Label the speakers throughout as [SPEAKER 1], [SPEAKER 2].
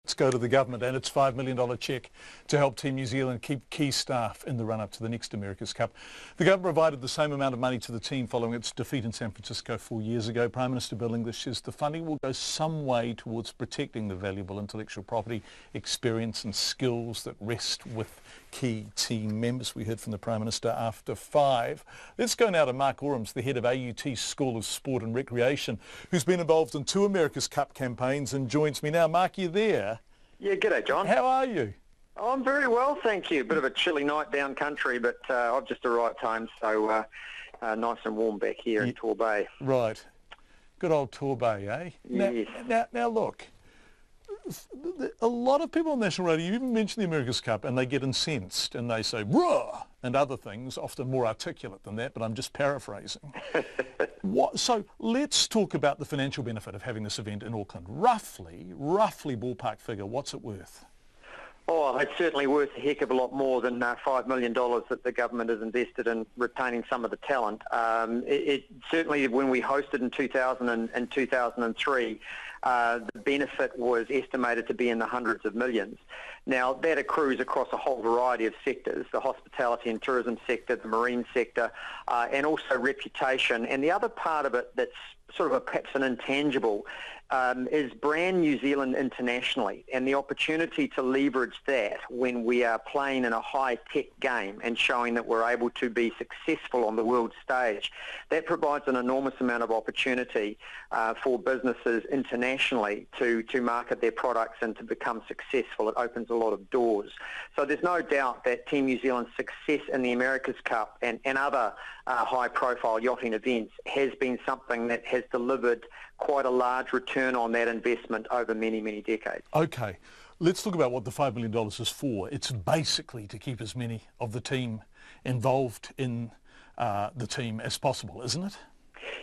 [SPEAKER 1] Let's go to the government and its $5 million cheque to help Team New Zealand keep key staff in the run-up to the next America's Cup. The government provided the same amount of money to the team following its defeat in San Francisco 4 years ago. Prime Minister Bill English says the funding will go some way towards protecting the valuable intellectual property, experience and skills that rest with key team members. We heard from the Prime Minister after 5. Let's go now to Mark Orams, the head of AUT's School of Sport and Recreation, who's been involved in 2 America's Cup campaigns and joins me now. Mark, you there?
[SPEAKER 2] Yeah, g'day, John.
[SPEAKER 1] How are you?
[SPEAKER 2] I'm very well, thank you. Bit of a chilly night down country, but I've just arrived home, so nice and warm back here in Torbay.
[SPEAKER 1] Right. Good old Torbay, eh?
[SPEAKER 2] Yes.
[SPEAKER 1] Now look, a lot of people on national radio, you even mention the America's Cup, and they get incensed, and they say, "Roar!" and other things, often more articulate than that, but I'm just paraphrasing. So let's talk about the financial benefit of having this event in Auckland. Roughly ballpark figure, what's it worth?
[SPEAKER 2] Oh, it's certainly worth a heck of a lot more than $5 million that the government has invested in retaining some of the talent. It certainly, when we hosted in 2000 and 2003, the benefit was estimated to be in the hundreds of millions. Now, that accrues across a whole variety of sectors, the hospitality and tourism sector, the marine sector, and also reputation. And the other part of it that's sort of perhaps an intangible is brand New Zealand internationally, and the opportunity to leverage that when we are playing in a high-tech game and showing that we're able to be successful on the world stage. That provides an enormous amount of opportunity for businesses internationally to market their products and to become successful. It opens a lot of doors. So there's no doubt that Team New Zealand's success in the America's Cup and other high-profile yachting events has been something that has delivered quite a large return on that investment over many, many decades.
[SPEAKER 1] Okay, let's talk about what the $5 million is for. It's basically to keep as many of the team involved in the team as possible, isn't it?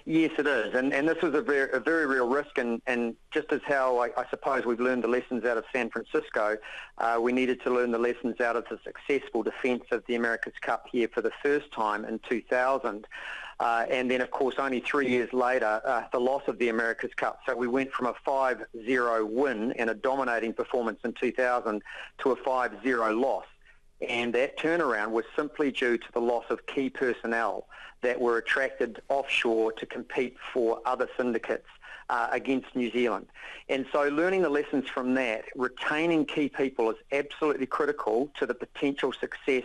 [SPEAKER 2] Yes, it is, and this was a very real risk, and just as how I suppose we've learned the lessons out of San Francisco, we needed to learn the lessons out of the successful defence of the America's Cup here for the first time in 2000. And then, of course, only 3 years later, the loss of the America's Cup. So we went from a 5-0 win and a dominating performance in 2000 to a 5-0 loss. And that turnaround was simply due to the loss of key personnel that were attracted offshore to compete for other syndicates against New Zealand. And so learning the lessons from that, retaining key people is absolutely critical to the potential success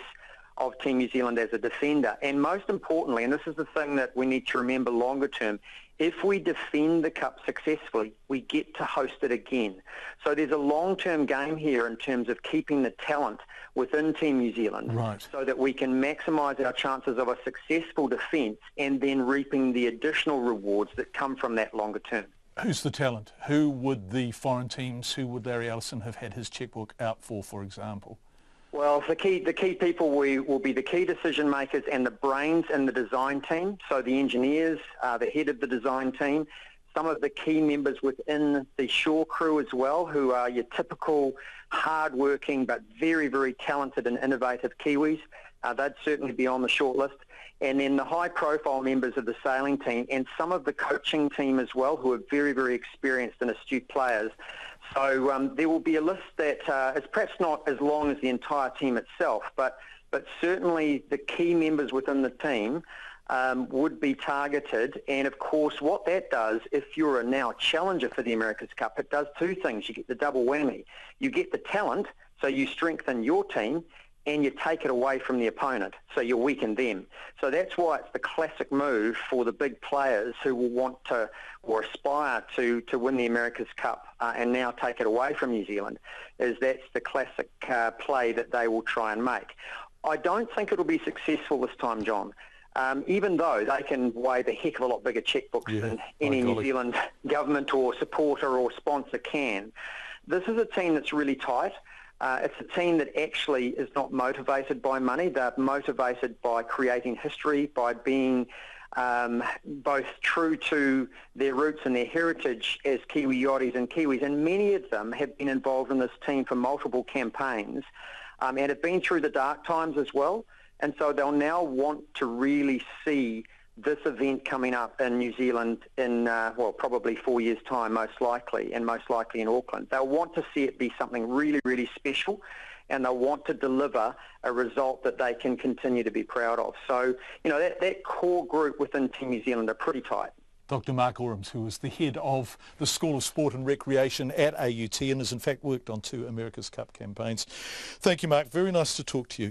[SPEAKER 2] of Team New Zealand as a defender. And most importantly, and this is the thing that we need to remember longer term, if we defend the Cup successfully, we get to host it again. So there's a long-term game here in terms of keeping the talent within Team New Zealand,
[SPEAKER 1] right,
[SPEAKER 2] so that we can maximise our chances of a successful defence and then reaping the additional rewards that come from that longer term.
[SPEAKER 1] Who's the talent? Who would the foreign teams, who would Larry Ellison have had his chequebook out for example?
[SPEAKER 2] Well, the key people will be the key decision makers and the brains in the design team. So the engineers, the head of the design team, some of the key members within the shore crew as well, who are your typical hard-working but very, very talented and innovative Kiwis. They'd certainly be on the short list. And then the high-profile members of the sailing team and some of the coaching team as well, who are very, very experienced and astute players. So there will be a list that is perhaps not as long as the entire team itself, but certainly the key members within the team would be targeted. And of course, what that does, if you're a now challenger for the America's Cup, it does 2 things. You get the double whammy. You get the talent, so you strengthen your team, and you take it away from the opponent, so you weaken them. So that's why it's the classic move for the big players who will want to or aspire to win the America's Cup and now take it away from New Zealand, is that's the classic play that they will try and make. I don't think it'll be successful this time, John. Even though they can wave a heck of a lot bigger checkbooks than any New Zealand government or supporter or sponsor can. This is a team that's really tight. It's a team that actually is not motivated by money. They're motivated by creating history, by being both true to their roots and their heritage as Kiwi yachties and Kiwis. And many of them have been involved in this team for multiple campaigns and have been through the dark times as well. And so they'll now want to really see this event coming up in New Zealand in, well, probably 4 years' time, most likely, and most likely in Auckland. They'll want to see it be something really, really special, and they'll want to deliver a result that they can continue to be proud of. So, you know, that core group within Team New Zealand are pretty tight.
[SPEAKER 1] Dr. Mark Orams, who is the head of the School of Sport and Recreation at AUT and has in fact worked on 2 America's Cup campaigns. Thank you, Mark. Very nice to talk to you.